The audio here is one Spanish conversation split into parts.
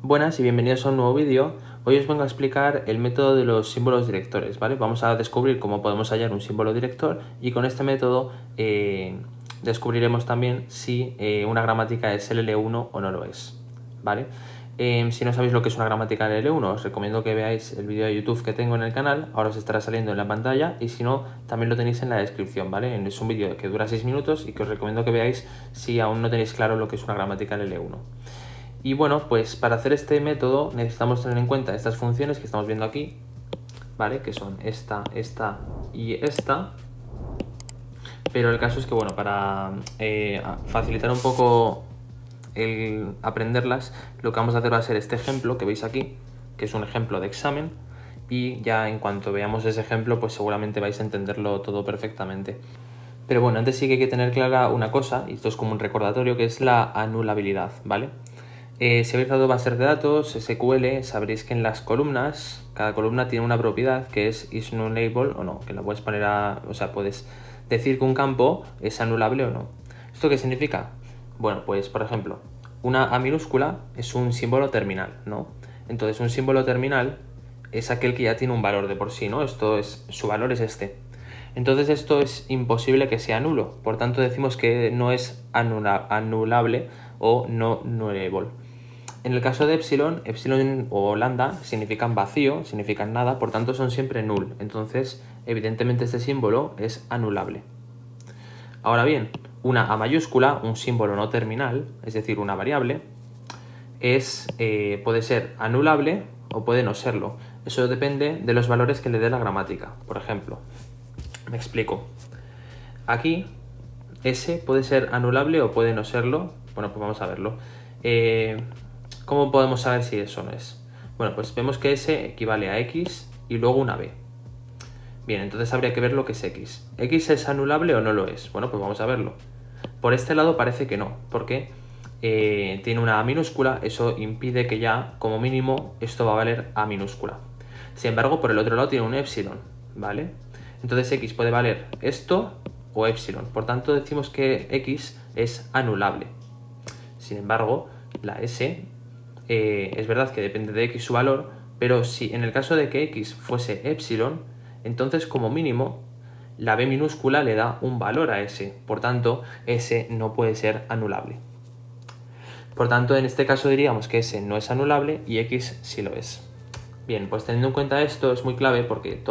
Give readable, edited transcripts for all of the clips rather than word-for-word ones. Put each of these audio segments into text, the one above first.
Buenas y bienvenidos a un nuevo vídeo. Hoy os vengo a explicar el método de los símbolos directores, ¿vale? Vamos a descubrir cómo podemos hallar un símbolo director y con este método descubriremos también si una gramática es LL1 o no lo es, ¿vale? Si no sabéis lo que es una gramática LL1, os recomiendo que veáis el vídeo de YouTube que tengo en el canal, ahora os estará saliendo en la pantalla y si no, también lo tenéis en la descripción, ¿vale? Es un vídeo que dura 6 minutos y que os recomiendo que veáis si aún no tenéis claro lo que es una gramática LL1. Y bueno, pues para hacer este método necesitamos tener en cuenta estas funciones que estamos viendo aquí, ¿vale? Que son esta y esta. Pero el caso es que, bueno, para facilitar un poco el aprenderlas, lo que vamos a hacer va a ser este ejemplo que veis aquí, que es un ejemplo de examen. Y ya en cuanto veamos ese ejemplo, pues seguramente vais a entenderlo todo perfectamente. Pero bueno, antes sí que hay que tener clara una cosa, y esto es como un recordatorio, que es la anulabilidad, ¿vale? Si habéis dado bases de datos, SQL, sabréis que en las columnas, cada columna tiene una propiedad que es nullable o no, que la puedes poner puedes decir que un campo es anulable o no. ¿Esto qué significa? Bueno, pues por ejemplo, una A minúscula es un símbolo terminal, ¿no? Entonces un símbolo terminal es aquel que ya tiene un valor de por sí, ¿no? Su valor es este. Entonces esto es imposible que sea nulo, por tanto decimos que no es anulable o no nullable. En el caso de epsilon o lambda significan vacío, significan nada, por tanto son siempre null. Entonces, evidentemente este símbolo es anulable. Ahora bien, una A mayúscula, un símbolo no terminal, es decir, una variable, puede ser anulable o puede no serlo. Eso depende de los valores que le dé la gramática. Por ejemplo, me explico. Aquí, S puede ser anulable o puede no serlo. Bueno, pues vamos a verlo. ¿Cómo podemos saber si eso no es? Bueno, pues vemos que S equivale a X y luego una B. Bien, entonces habría que ver lo que es X. ¿X es anulable o no lo es? Bueno, pues vamos a verlo. Por este lado parece que no, porque tiene una A minúscula, eso impide que ya, como mínimo, esto va a valer A minúscula. Sin embargo, por el otro lado tiene un epsilon, ¿vale? Entonces X puede valer esto o epsilon. Por tanto, decimos que X es anulable. Sin embargo, la S es verdad que depende de X su valor, pero si en el caso de que X fuese epsilon, entonces como mínimo la B minúscula le da un valor a S, por tanto S no puede ser anulable. Por tanto, en este caso diríamos que S no es anulable y X sí lo es. Bien, pues teniendo en cuenta esto es muy clave porque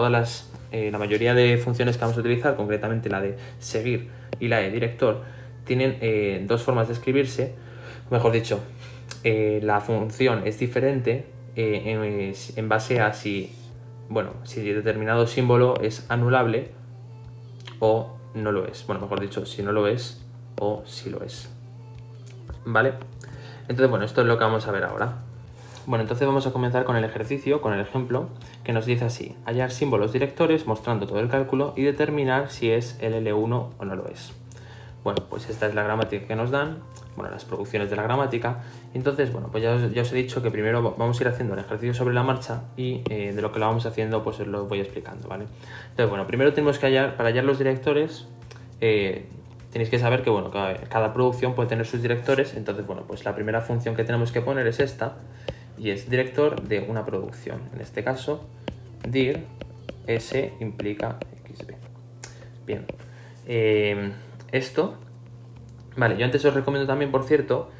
la mayoría de funciones que vamos a utilizar, concretamente la de seguir y la de director, tienen dos formas de escribirse. Mejor dicho, la función es diferente en base a si determinado símbolo es anulable o no lo es. Bueno, mejor dicho, si no lo es o si lo es. ¿Vale? Entonces, bueno, esto es lo que vamos a ver ahora. Bueno, entonces vamos a comenzar con el ejercicio, con el ejemplo, que nos dice así: hallar símbolos directores mostrando todo el cálculo y determinar si es LL1 o no lo es. Bueno, pues esta es la gramática que nos dan, bueno, las producciones de la gramática. Entonces, bueno, pues ya os he dicho que primero vamos a ir haciendo el ejercicio sobre la marcha y de lo que lo vamos haciendo, pues os lo voy explicando, ¿vale? Entonces, bueno, primero tenemos que para hallar los directores, tenéis que saber que, bueno, cada producción puede tener sus directores. Entonces, bueno, pues la primera función que tenemos que poner es esta, y es director de una producción. En este caso, dir S implica XB. Bien. Esto, vale, yo antes os recomiendo también, por cierto,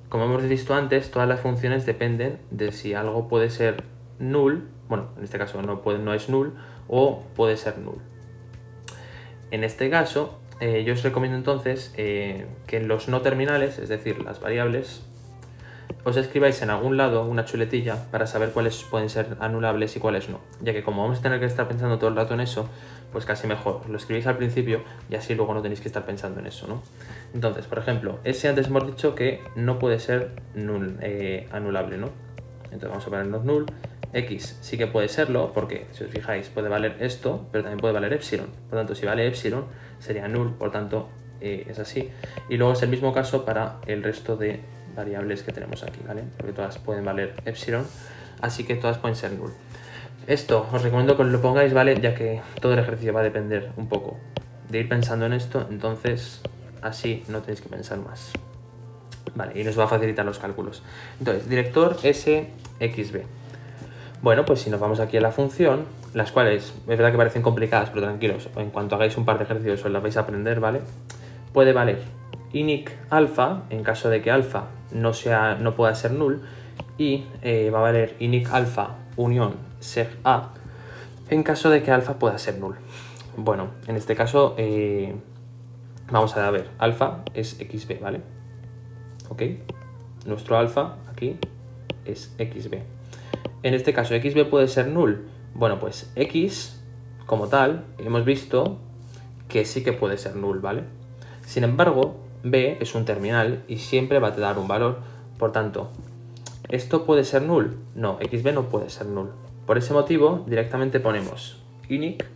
como hemos visto antes, todas las funciones dependen de si algo puede ser null, bueno, en este caso no es null, o puede ser null. En este caso, yo os recomiendo entonces que en los no terminales, es decir, las variables, os escribáis en algún lado una chuletilla para saber cuáles pueden ser anulables y cuáles no, ya que como vamos a tener que estar pensando todo el rato en eso, pues casi mejor lo escribís al principio y así luego no tenéis que estar pensando en eso, ¿no? Entonces, por ejemplo, ese antes hemos dicho que no puede ser anulable, ¿no? Entonces vamos a ponernos null. X sí que puede serlo, porque si os fijáis puede valer esto, pero también puede valer epsilon. Por tanto, si vale epsilon sería null, por tanto es así. Y luego es el mismo caso para el resto de variables que tenemos aquí, ¿vale? Porque todas pueden valer epsilon, así que todas pueden ser null. Esto os recomiendo que os lo pongáis, ¿vale? Ya que todo el ejercicio va a depender un poco de ir pensando en esto, entonces así no tenéis que pensar más. Vale, y nos va a facilitar los cálculos. Entonces, director SXB. Bueno, pues si nos vamos aquí a la función, las cuales es verdad que parecen complicadas, pero tranquilos, en cuanto hagáis un par de ejercicios os las vais a aprender, ¿vale? Puede valer inic alfa, en caso de que alfa no pueda ser null, y va a valer inic alfa unión seg a, en caso de que alfa pueda ser null. Bueno, en este caso vamos a ver, alfa es xb, ¿vale? ¿Ok? Nuestro alfa aquí es xb. En este caso, xb puede ser null. Bueno, pues x, como tal, hemos visto que sí que puede ser null, ¿vale? Sin embargo, b es un terminal y siempre va a dar un valor. Por tanto, ¿esto puede ser null? No, xb no puede ser null. Por ese motivo, directamente ponemos inic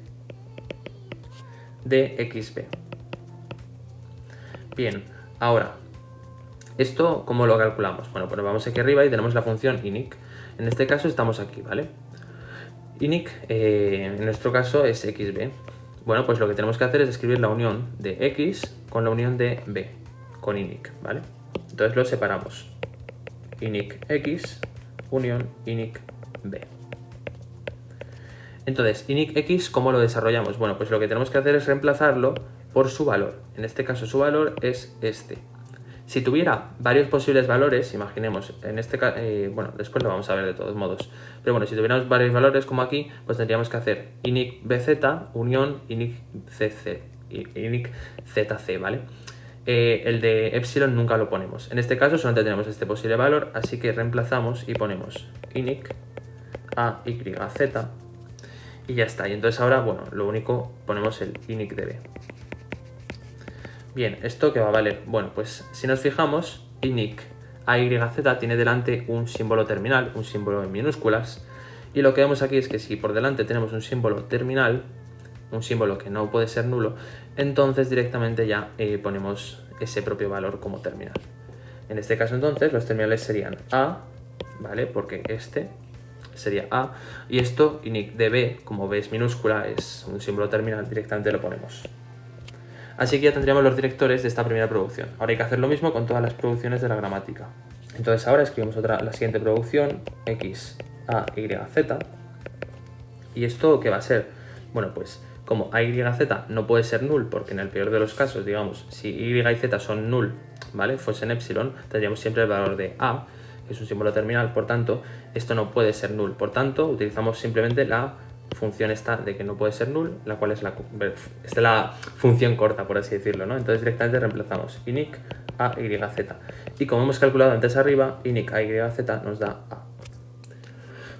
de xb. Bien, ahora, ¿esto cómo lo calculamos? Bueno, pues vamos aquí arriba y tenemos la función inic. En este caso estamos aquí, ¿vale? Inic, en nuestro caso, es xb. Bueno, pues lo que tenemos que hacer es escribir la unión de x con la unión de b, con inic, ¿vale? Entonces lo separamos. Inic x, unión inic b. Entonces, inic x, ¿cómo lo desarrollamos? Bueno, pues lo que tenemos que hacer es reemplazarlo por su valor. En este caso, su valor es este. Si tuviera varios posibles valores, imaginemos, en este caso, bueno, después lo vamos a ver de todos modos, pero bueno, si tuviéramos varios valores como aquí, pues tendríamos que hacer inic bz unión inic zc, ¿vale? El de epsilon nunca lo ponemos. En este caso solamente tenemos este posible valor, así que reemplazamos y ponemos inic a y z y ya está. Y entonces ahora, bueno, lo único ponemos el inic de b. Bien, ¿esto qué va a valer? Bueno, pues si nos fijamos, inic AYZ tiene delante un símbolo terminal, un símbolo en minúsculas, y lo que vemos aquí es que si por delante tenemos un símbolo terminal, un símbolo que no puede ser nulo, entonces directamente ya ponemos ese propio valor como terminal. En este caso entonces los terminales serían A, ¿vale? Porque este sería A, y esto, inic de B, como B es minúscula, es un símbolo terminal, directamente lo ponemos. Así que ya tendríamos los directores de esta primera producción. Ahora hay que hacer lo mismo con todas las producciones de la gramática. Entonces ahora escribimos la siguiente producción, x, a, y, z. ¿Y esto qué va a ser? Bueno, pues como a, y, z no puede ser null, porque en el peor de los casos, digamos, si y y z son null, ¿vale? Fuesen epsilon, tendríamos siempre el valor de a, que es un símbolo terminal, por tanto, esto no puede ser null. Por tanto, utilizamos simplemente la función esta de que no puede ser null, la cual es la función corta, por así decirlo, ¿no? Entonces directamente reemplazamos inic a y z. Y como hemos calculado antes arriba, inic a y z nos da a.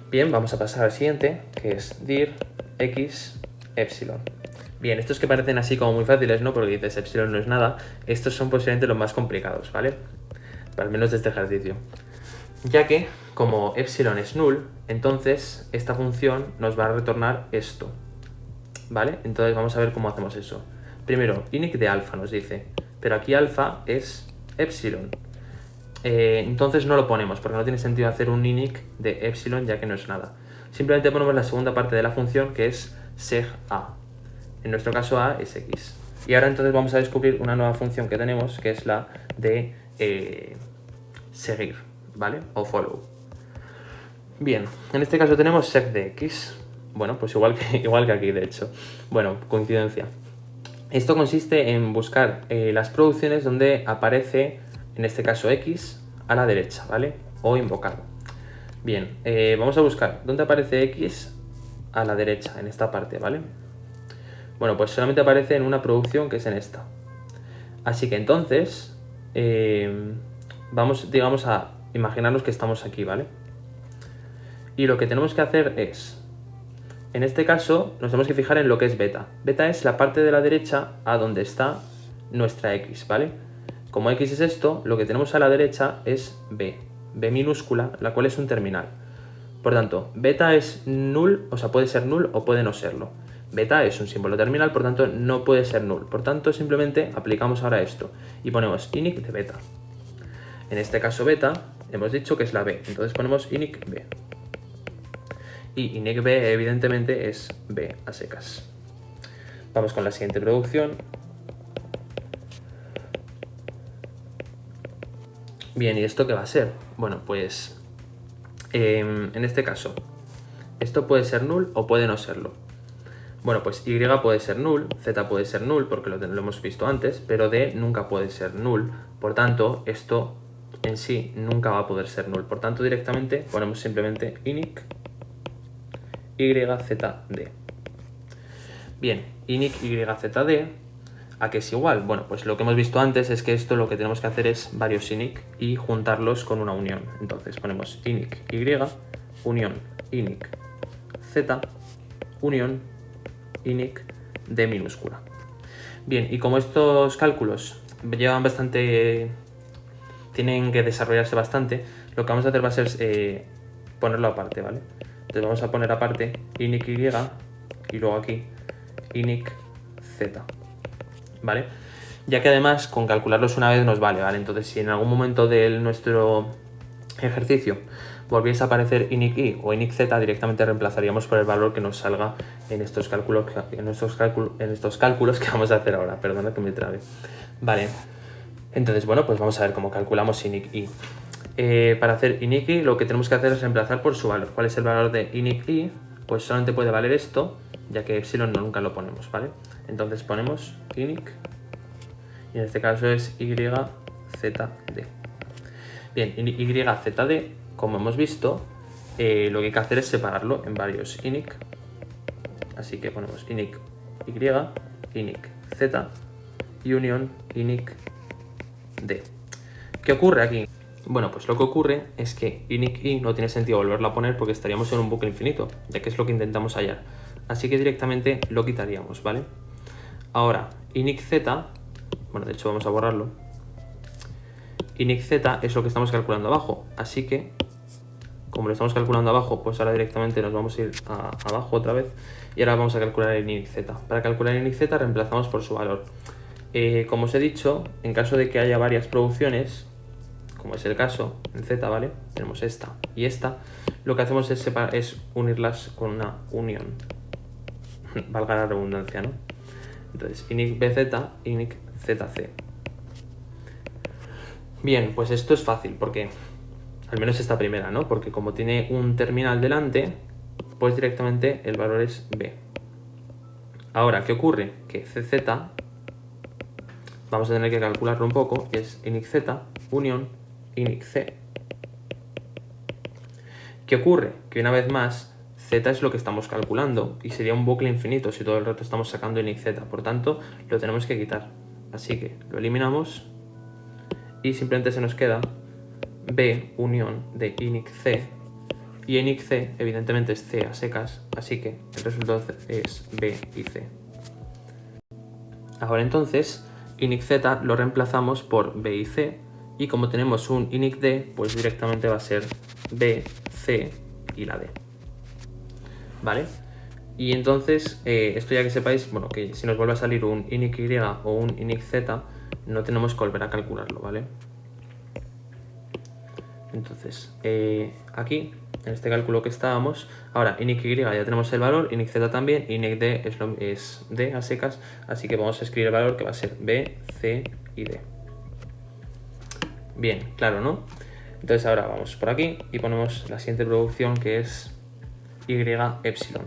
Bien, vamos a pasar al siguiente, que es dir x epsilon. Bien, estos que parecen así como muy fáciles, ¿no? Porque dices epsilon no es nada, estos son posiblemente los más complicados, ¿vale? Al menos de este ejercicio. Ya que, como epsilon es null, entonces esta función nos va a retornar esto, ¿vale? Entonces vamos a ver cómo hacemos eso. Primero, inic de alfa nos dice, pero aquí alfa es epsilon. Entonces no lo ponemos, porque no tiene sentido hacer un inic de epsilon ya que no es nada. Simplemente ponemos la segunda parte de la función, que es seg a. En nuestro caso a es x. Y ahora entonces vamos a descubrir una nueva función que tenemos, que es la de seguir, ¿vale? O follow. Bien, en este caso tenemos seg de x. Bueno, pues igual que aquí, de hecho. Bueno, coincidencia. Esto consiste en buscar las producciones donde aparece, en este caso x, a la derecha, ¿vale? O invocado. Bien, vamos a buscar dónde aparece x a la derecha, en esta parte, ¿vale? Bueno, pues solamente aparece en una producción que es en esta. Así que entonces, vamos, digamos, a imaginarnos que estamos aquí, ¿vale? Y lo que tenemos que hacer es, en este caso, nos tenemos que fijar en lo que es beta. Beta es la parte de la derecha a donde está nuestra x, ¿vale? Como x es esto, lo que tenemos a la derecha es b, b minúscula, la cual es un terminal. Por tanto, beta es null, o sea, puede ser null o puede no serlo. Beta es un símbolo terminal, por tanto, no puede ser null. Por tanto, simplemente aplicamos ahora esto y ponemos inic de beta. En este caso, beta, hemos dicho que es la b, entonces ponemos inic b. Y inic b, evidentemente, es b a secas. Vamos con la siguiente producción. Bien, ¿y esto qué va a ser? Bueno, pues en este caso, esto puede ser null o puede no serlo. Bueno, pues y puede ser null, z puede ser null porque lo hemos visto antes, pero d nunca puede ser null. Por tanto, esto en sí nunca va a poder ser null. Por tanto, directamente ponemos simplemente inic yzd. Bien, inic yzd, ¿a qué es igual? Bueno, pues lo que hemos visto antes es que esto lo que tenemos que hacer es varios inic y juntarlos con una unión. Entonces ponemos inic y, unión inic z, unión inic d minúscula. Bien, y como estos cálculos llevan bastante, tienen que desarrollarse bastante, lo que vamos a hacer va a ser ponerlo aparte, ¿vale? Entonces vamos a poner aparte inic y luego aquí inic z, ¿vale? Ya que además con calcularlos una vez nos vale, ¿vale? Entonces si en algún momento de nuestro ejercicio volviese a aparecer inic y o inic z, directamente reemplazaríamos por el valor que nos salga en estos cálculos, que vamos a hacer ahora. Perdona que me trabe. Vale, entonces bueno, pues vamos a ver cómo calculamos inic y. Para hacer inic y lo que tenemos que hacer es reemplazar por su valor. ¿Cuál es el valor de inic y? Pues solamente puede valer esto, ya que epsilon nunca lo ponemos, ¿vale? Entonces ponemos inic y en este caso es yzd. Bien, yzd, como hemos visto, lo que hay que hacer es separarlo en varios inic. Así que ponemos inic y, inic z y unión inic d. ¿Qué ocurre aquí? Bueno, pues lo que ocurre es que inic y no tiene sentido volverlo a poner porque estaríamos en un bucle infinito, ya que es lo que intentamos hallar. Así que directamente lo quitaríamos, ¿vale? Ahora, inic z, bueno, de hecho vamos a borrarlo. Inic z es lo que estamos calculando abajo, así que como lo estamos calculando abajo, pues ahora directamente nos vamos a ir abajo otra vez y ahora vamos a calcular el inic z. Para calcular el inic z reemplazamos por su valor. Como os he dicho, en caso de que haya varias producciones, como es el caso en z, ¿vale? Tenemos esta y esta, lo que hacemos es unirlas con una unión, valga la redundancia, ¿no? Entonces, inic bz, inic zc. Bien, pues esto es fácil, porque al menos esta primera, ¿no? Porque como tiene un terminal delante, pues directamente el valor es b. Ahora, ¿qué ocurre? Que cz, vamos a tener que calcularlo un poco, y es inic z, unión inic c. ¿Qué ocurre? Que una vez más, z es lo que estamos calculando y sería un bucle infinito si todo el rato estamos sacando inic z. Por tanto, lo tenemos que quitar. Así que lo eliminamos y simplemente se nos queda b unión de inic c. Y inic c, evidentemente, es c a secas, así que el resultado es b y c. Ahora entonces, inic z lo reemplazamos por b y c. Y como tenemos un inic d, pues directamente va a ser b, c y la d. ¿Vale? Y entonces, esto ya que sepáis, bueno, que si nos vuelve a salir un inic y o un inic z, no tenemos que volver a calcularlo, ¿vale? Entonces, aquí, en este cálculo que estábamos, ahora inic y ya tenemos el valor, inic z también, inic d es d a secas, así que vamos a escribir el valor que va a ser b, c y d. Bien, claro, ¿no? Entonces ahora vamos por aquí y ponemos la siguiente producción, que es y epsilon.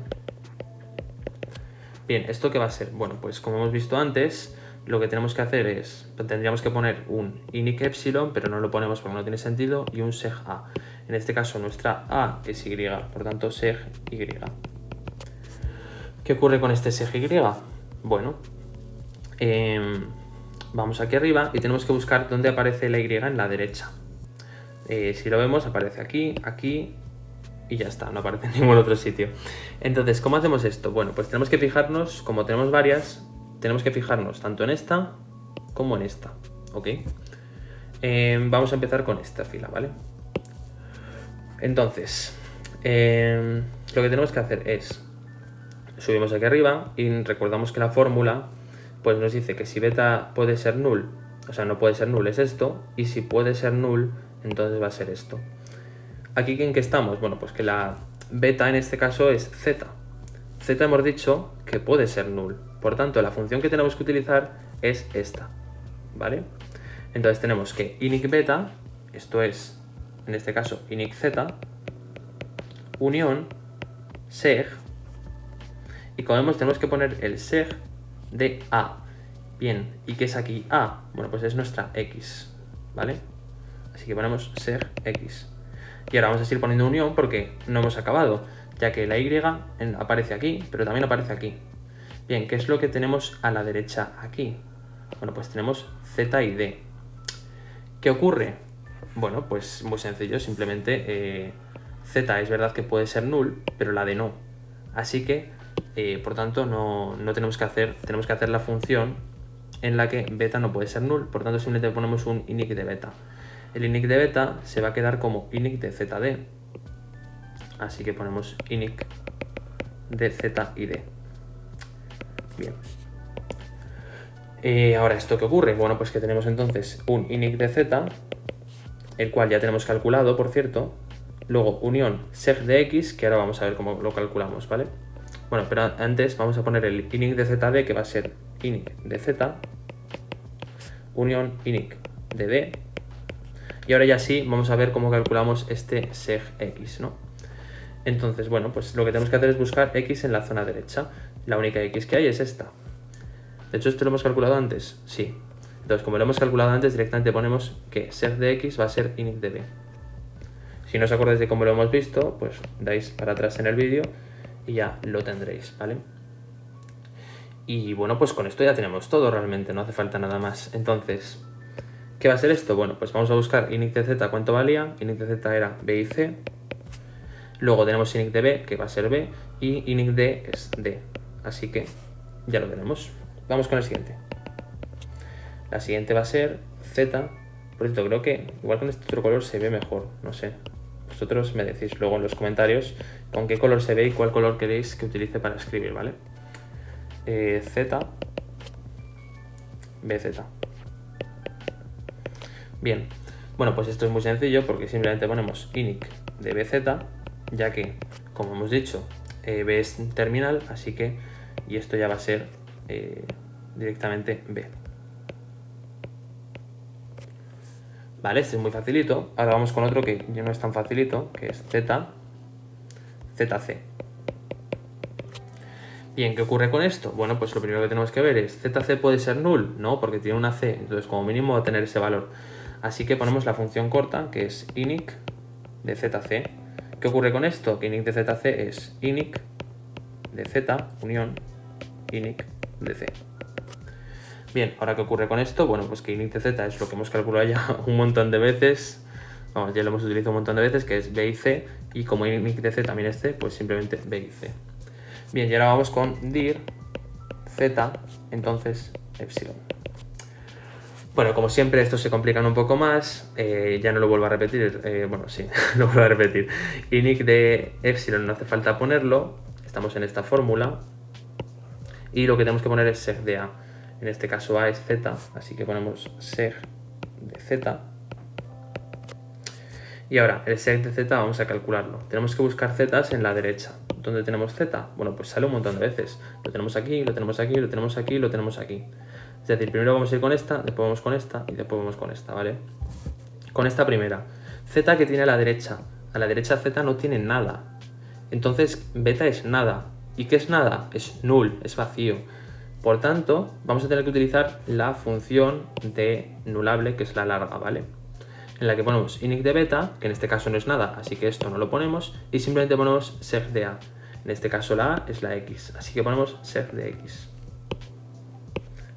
Bien, ¿esto qué va a ser? Bueno, pues como hemos visto antes, lo que tenemos que hacer es, tendríamos que poner un inic epsilon, pero no lo ponemos porque no tiene sentido, y un seg a. En este caso nuestra a es y, por tanto seg y. ¿Qué ocurre con este seg y? Bueno, vamos aquí arriba y tenemos que buscar dónde aparece la y en la derecha. Si lo vemos, aparece aquí, aquí y ya está, no aparece en ningún otro sitio. Entonces, ¿cómo hacemos esto? Bueno, pues tenemos que fijarnos, como tenemos varias, tenemos que fijarnos tanto en esta como en esta, ¿ok? Vamos a empezar con esta fila, ¿vale? Entonces, lo que tenemos que hacer es, subimos aquí arriba y recordamos que la fórmula pues nos dice que si beta puede ser null, o sea, no puede ser null es esto, y si puede ser null, entonces va a ser esto. ¿Aquí en qué estamos? Bueno, pues que la beta en este caso es z. Z hemos dicho que puede ser null, por tanto la función que tenemos que utilizar es esta, ¿vale? Entonces tenemos que inic beta esto es, en este caso, inic z, unión, seg, y como vemos tenemos que poner el seg de A. Bien, ¿y qué es aquí A? Bueno, pues es nuestra X, ¿vale? Así que ponemos seg X. Y ahora vamos a seguir poniendo unión porque no hemos acabado, ya que la Y aparece aquí, pero también aparece aquí. Bien, ¿qué es lo que tenemos a la derecha aquí? Bueno, pues tenemos Z y D. ¿Qué ocurre? Bueno, pues muy sencillo, simplemente Z es verdad que puede ser null, pero la D no. Así que, por tanto, no tenemos que hacer la función en la que beta no puede ser null, por tanto simplemente ponemos un inic de beta. El inic de beta se va a quedar como inic de ZD. Así que ponemos inic de Z y D. Bien. Ahora, ¿esto qué ocurre? Bueno, pues que tenemos entonces un inic de Z, el cual ya tenemos calculado, por cierto. Luego, unión seg de X, que ahora vamos a ver cómo lo calculamos, ¿vale? Bueno, pero antes vamos a poner el inic de ZD, que va a ser inic de Z, unión inic de D. Y ahora ya sí, vamos a ver cómo calculamos este seg X, ¿no? Entonces, bueno, pues lo que tenemos que hacer es buscar X en la zona derecha. La única X que hay es esta. De hecho, ¿esto lo hemos calculado antes? Sí. Entonces, como lo hemos calculado antes, directamente ponemos que seg de X va a ser inic de B. Si no os acordáis de cómo lo hemos visto, pues dais para atrás en el vídeo y ya lo tendréis, ¿vale? Y bueno, pues con esto ya tenemos todo realmente, no hace falta nada más. Entonces, ¿qué va a ser esto? Bueno, pues vamos a buscar inic de Z, ¿cuánto valía? Inic de Z era B y C. Luego tenemos inic de B, que va a ser B, y inic de es D. Así que ya lo tenemos. Vamos con el siguiente. La siguiente va a ser Z. Por cierto, creo que igual con este otro color se ve mejor, no sé. Vosotros me decís luego en los comentarios con qué color se ve y cuál color queréis que utilice para escribir, ¿vale? Z, BZ. Bien, bueno, pues esto es muy sencillo porque simplemente ponemos inic de BZ, ya que, como hemos dicho, B es terminal, así que, y esto ya va a ser directamente B. Vale, este es muy facilito. Ahora vamos con otro que ya no es tan facilito, que es Z, ZC. Bien, ¿qué ocurre con esto? Bueno, pues lo primero que tenemos que ver es, ¿ZC puede ser null? No, porque tiene una C, entonces como mínimo va a tener ese valor. Así que ponemos la función corta, que es inic de ZC. ¿Qué ocurre con esto? Que inic de ZC es inic de Z unión inic de C. Bien, ahora ¿qué ocurre con esto? Bueno, pues que inic de Z es lo que hemos calculado ya un montón de veces. Vamos, ya lo hemos utilizado un montón de veces, que es B y C. Y como inic de Z también es C, pues simplemente B y C. Bien, y ahora vamos con dir Z, entonces epsilon. Bueno, como siempre estos se complican un poco más, ya no lo vuelvo a repetir, bueno, sí, lo vuelvo a repetir. Inic de epsilon no hace falta ponerlo, estamos en esta fórmula, y lo que tenemos que poner es seg de A. En este caso A es Z, así que ponemos seg de Z. Y ahora, el seg de Z vamos a calcularlo. Tenemos que buscar zetas en la derecha. ¿Dónde tenemos Z? Bueno, pues sale un montón de veces. Lo tenemos aquí, lo tenemos aquí, lo tenemos aquí, lo tenemos aquí. Es decir, primero vamos a ir con esta, después vamos con esta y después vamos con esta, ¿vale? Con esta primera. Z que tiene a la derecha. A la derecha Z no tiene nada. Entonces, beta es nada. ¿Y qué es nada? Es null, es vacío. Por tanto, vamos a tener que utilizar la función de nulable, que es la larga, ¿vale? En la que ponemos inic de beta, que en este caso no es nada, así que esto no lo ponemos, y simplemente ponemos seg de A. En este caso la A es la X, así que ponemos seg de X.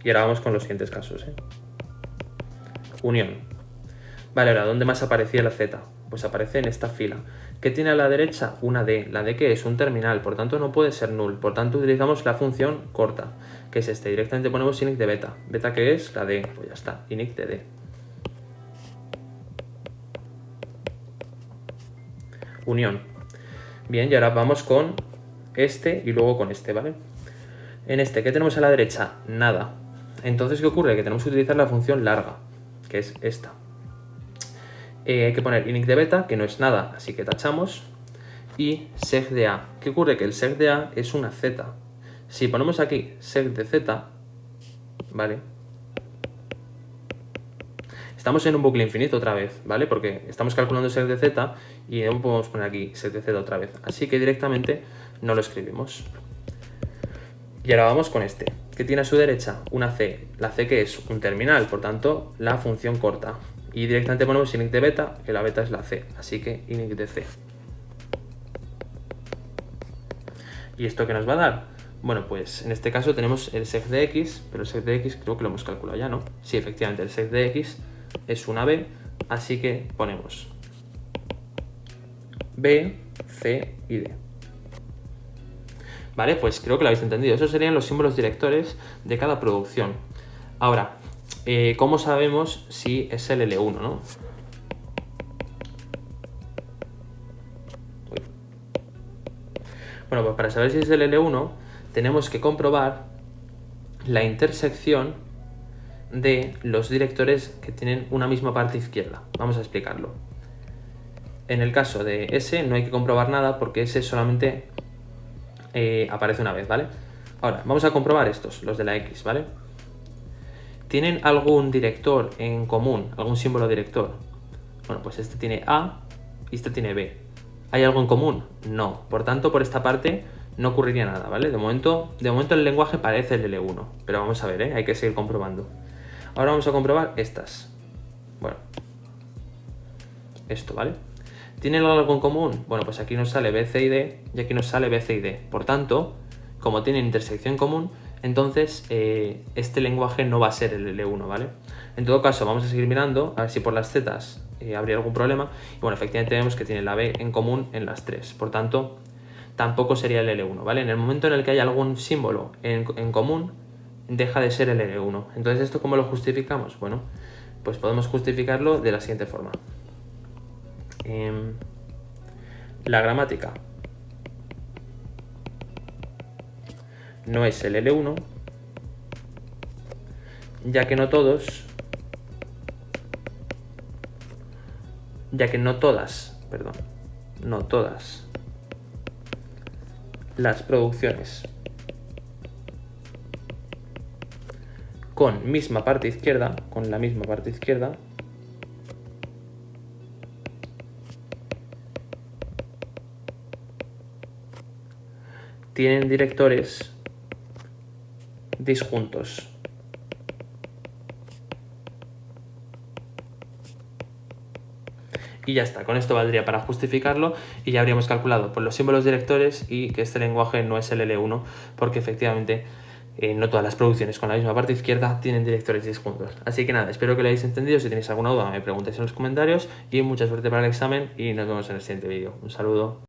Y ahora vamos con los siguientes casos, ¿eh? Unión. Vale, ahora, ¿dónde más aparecía la Z? Pues aparece en esta fila. ¿Qué tiene a la derecha? Una D. ¿La D qué es? Un terminal, por tanto no puede ser null. Por tanto utilizamos la función corta, que es este. Directamente ponemos inic de beta. ¿Beta qué es? La D. Pues ya está, inic de D. Unión. Bien, y ahora vamos con este y luego con este, ¿vale? En este, ¿qué tenemos a la derecha? Nada. Entonces, ¿qué ocurre? Que tenemos que utilizar la función larga, que es esta. Hay que poner inic de beta, que no es nada, así que tachamos. Y seg de A. ¿Qué ocurre? Que el seg de A es una Z. Si ponemos aquí seg de Z, ¿vale? Estamos en un bucle infinito otra vez, ¿vale? Porque estamos calculando sec de z y no podemos poner aquí sec de z otra vez. Así que directamente no lo escribimos. Y ahora vamos con este, que tiene a su derecha una c. La c que es un terminal, por tanto, la función corta. Y directamente ponemos init de beta, que la beta es la c. Así que init de c. ¿Y esto qué nos va a dar? Bueno, pues en este caso tenemos el sec de x, pero el sec de x creo que lo hemos calculado ya, ¿no? Sí, efectivamente, el sec de x es una b, así que ponemos b, c y d. Vale, pues creo que lo habéis entendido. Esos serían los símbolos directores de cada producción. Ahora, ¿cómo sabemos si es el L1, no? Bueno, pues para saber si es el L1 tenemos que comprobar la intersección de los directores que tienen una misma parte izquierda. Vamos a explicarlo. En el caso de S no hay que comprobar nada porque S solamente aparece una vez, ¿vale? Ahora, vamos a comprobar estos, los de la X, ¿vale? ¿Tienen algún director en común, algún símbolo director? Bueno, pues este tiene A y este tiene B. ¿Hay algo en común? No. Por tanto, por esta parte no ocurriría nada, ¿vale? De momento el lenguaje parece el L1, pero vamos a ver, hay que seguir comprobando. Ahora vamos a comprobar estas. Bueno, esto, ¿vale? ¿Tienen algo en común? Bueno, pues aquí nos sale B, C y D y aquí nos sale B, C y D. Por tanto, como tienen intersección común, entonces este lenguaje no va a ser el L1, ¿vale? En todo caso, vamos a seguir mirando a ver si por las Z habría algún problema. Y bueno, efectivamente vemos que tiene la B en común en las tres. Por tanto, tampoco sería el L1, ¿vale? En el momento en el que haya algún símbolo en común, deja de ser el L1. Entonces, ¿esto cómo lo justificamos? Bueno, pues podemos justificarlo de la siguiente forma. La gramática no es el L1, ya que no todas las producciones con la misma parte izquierda, tienen directores disjuntos. Y ya está, con esto valdría para justificarlo y ya habríamos calculado por los símbolos directores y que este lenguaje no es el L1 porque efectivamente no todas las producciones con la misma parte izquierda tienen directores disjuntos. Así que nada, espero que lo hayáis entendido. Si tenéis alguna duda me preguntáis en los comentarios y mucha suerte para el examen y nos vemos en el siguiente vídeo. Un saludo.